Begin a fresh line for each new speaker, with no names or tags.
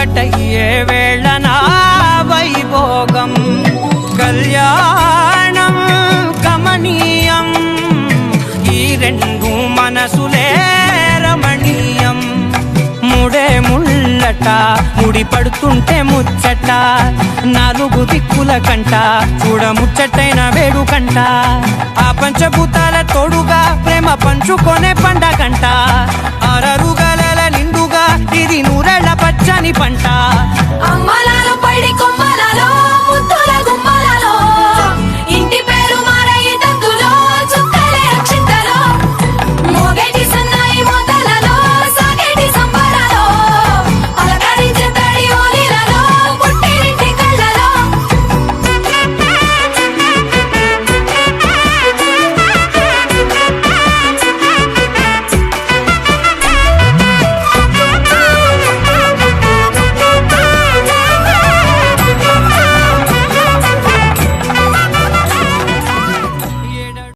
ఒక్కటయ్యే వేళనా వైభోగం కళ్యాణం కమనీయం ఈ రెండు మనసులే రమణీయం ముడే ముళ్ళట ముడి పడుతుంటే ముచ్చట నాలుగు దిక్కుల కంట చూడ ముచ్చటైన వేడుకంట ఆ పంచభూతాల తోడుగా ప్రేమ పంచుకొనే పండగంట ఆరరుగల నిండుగా ఇది నూరెళ్ళ పచ్చని పంట